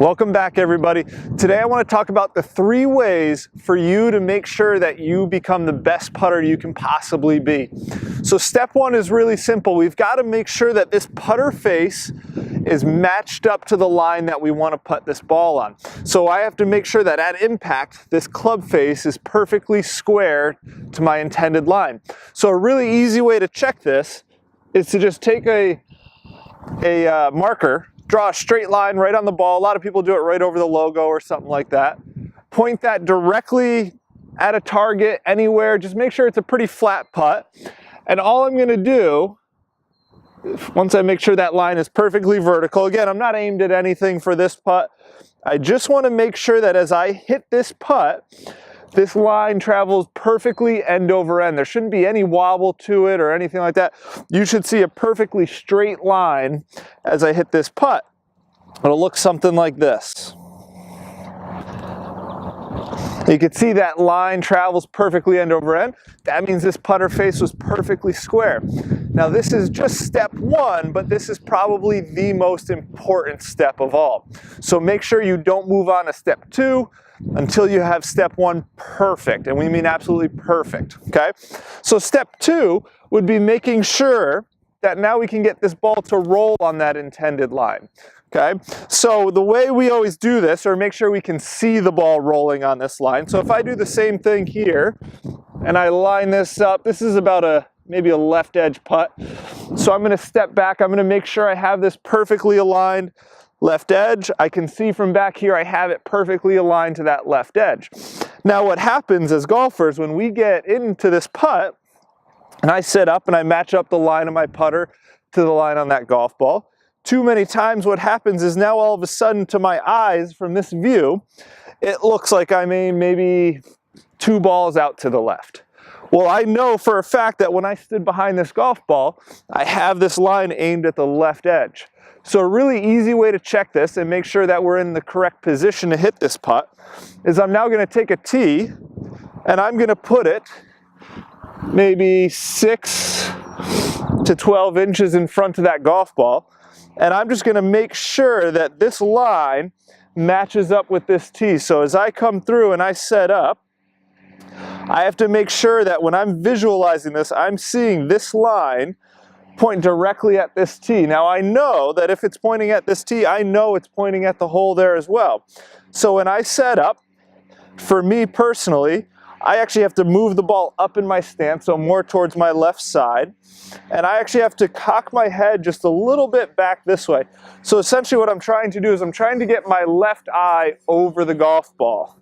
Welcome back, everybody. Today I want to talk about the 3 ways for you to make sure that you become the best putter you can possibly be. So step 1 is really simple. We've got to make sure that this putter face is matched up to the line that we want to put this ball on. So I have to make sure that at impact, this club face is perfectly square to my intended line. So a really easy way to check this is to just take a marker, draw a straight line right on the ball. A lot of people do it right over the logo or something like that. Point that directly at a target anywhere. Just make sure it's a pretty flat putt. And all I'm going to do, once I make sure that line is perfectly vertical, again, I'm not aimed at anything for this putt. I just want to make sure that as I hit this putt, this line travels perfectly end over end. There shouldn't be any wobble to it or anything like that. You should see a perfectly straight line as I hit this putt. It'll look something like this. You can see that line travels perfectly end over end. That means this putter face was perfectly square. Now this is just step 1, but this is probably the most important step of all. So make sure you don't move on to step 2 until you have step 1 perfect, and we mean absolutely perfect, okay? So step 2 would be making sure that now we can get this ball to roll on that intended line, okay? So the way we always do this, or make sure we can see the ball rolling on this line, so if I do the same thing here, and I line this up, this is about maybe a left edge putt, so I'm gonna step back, I'm gonna make sure I have this perfectly aligned left edge. I can see from back here I have it perfectly aligned to that left edge. Now what happens as golfers when we get into this putt and I sit up and I match up the line of my putter to the line on that golf ball, too many times what happens is now all of a sudden to my eyes from this view it looks like I'm aimed maybe 2 balls out to the left. Well, I know for a fact that when I stood behind this golf ball I have this line aimed at the left edge. So a really easy way to check this and make sure that we're in the correct position to hit this putt is I'm now going to take a tee and I'm going to put it maybe 6 to 12 inches in front of that golf ball, and I'm just going to make sure that this line matches up with this tee. So as I come through and I set up, I have to make sure that when I'm visualizing this, I'm seeing this line point directly at this tee. Now I know that if it's pointing at this tee, I know it's pointing at the hole there as well. So when I set up, for me personally, I actually have to move the ball up in my stance, so more towards my left side. And I actually have to cock my head just a little bit back this way. So essentially what I'm trying to do is I'm trying to get my left eye over the golf ball.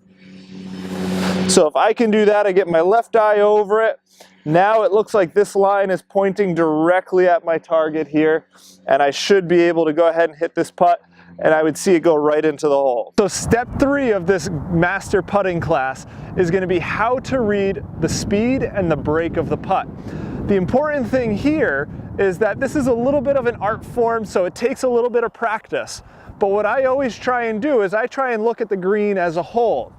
So if I can do that, I get my left eye over it. Now it looks like this line is pointing directly at my target here, and I should be able to go ahead and hit this putt, and I would see it go right into the hole. So step 3 of this master putting class is going to be how to read the speed and the break of the putt. The important thing here is that this is a little bit of an art form, so it takes a little bit of practice. But what I always try and do is I try and look at the green as a whole.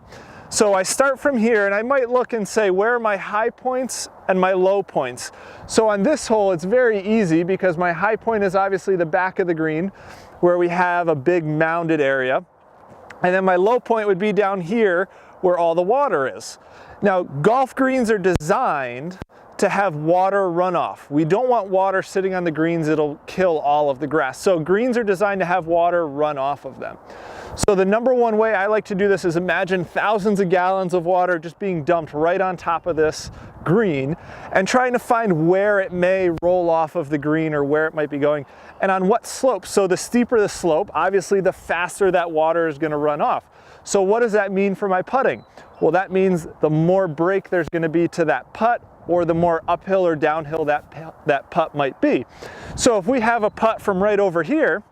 So I start from here and I might look and say, where are my high points and my low points? So on this hole, it's very easy because my high point is obviously the back of the green where we have a big mounded area. And then my low point would be down here where all the water is. Now, golf greens are designed to have water runoff. We don't want water sitting on the greens, it'll kill all of the grass. So greens are designed to have water run off of them. So the number 1 way I like to do this is imagine thousands of gallons of water just being dumped right on top of this green and trying to find where it may roll off of the green or where it might be going and on what slope. So the steeper the slope, obviously the faster that water is going to run off. So what does that mean for my putting? Well, that means the more break there's going to be to that putt, or the more uphill or downhill that putt might be. So if we have a putt from right over here,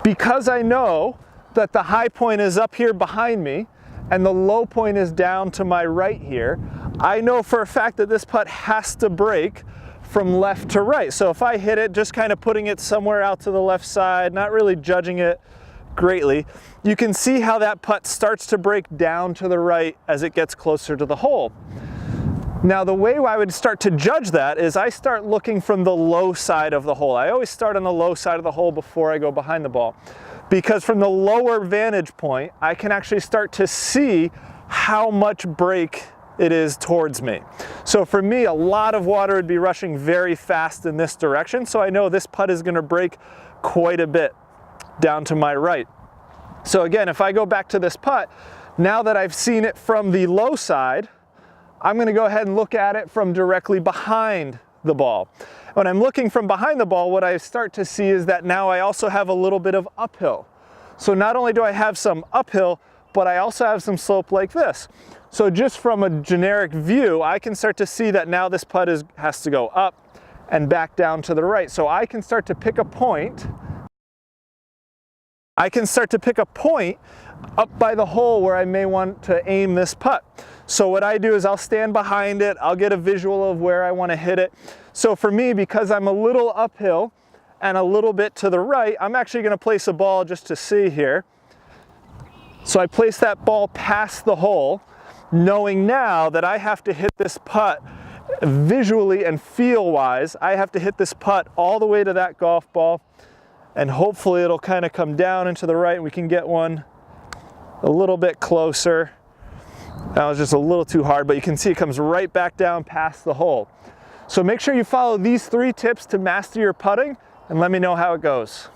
because I know that the high point is up here behind me and the low point is down to my right here, I know for a fact that this putt has to break from left to right. So if I hit it, just kind of putting it somewhere out to the left side, not really judging it greatly, you can see how that putt starts to break down to the right as it gets closer to the hole. Now the way I would start to judge that is I start looking from the low side of the hole. I always start on the low side of the hole before I go behind the ball. because from the lower vantage point, I can actually start to see how much break it is towards me. So for me, a lot of water would be rushing very fast in this direction, so I know this putt is going to break quite a bit down to my right. So again, if I go back to this putt, now that I've seen it from the low side, I'm going to go ahead and look at it from directly behind the ball. When I'm looking from behind the ball, what I start to see is that now I also have a little bit of uphill. So not only do I have some uphill, but I also have some slope like this. So just from a generic view, I can start to see that now this putt has to go up and back down to the right. So I can start to pick a point. I can start to pick a point up by the hole where I may want to aim this putt. So what I do is I'll stand behind it, I'll get a visual of where I want to hit it. So for me, because I'm a little uphill and a little bit to the right, I'm actually going to place a ball just to see here. So I place that ball past the hole, knowing now that I have to hit this putt visually and feel-wise. I have to hit this putt all the way to that golf ball, and hopefully it'll kind of come down and to the right and we can get one a little bit closer. That was just a little too hard, but you can see it comes right back down past the hole. So make sure you follow these 3 tips to master your putting and let me know how it goes.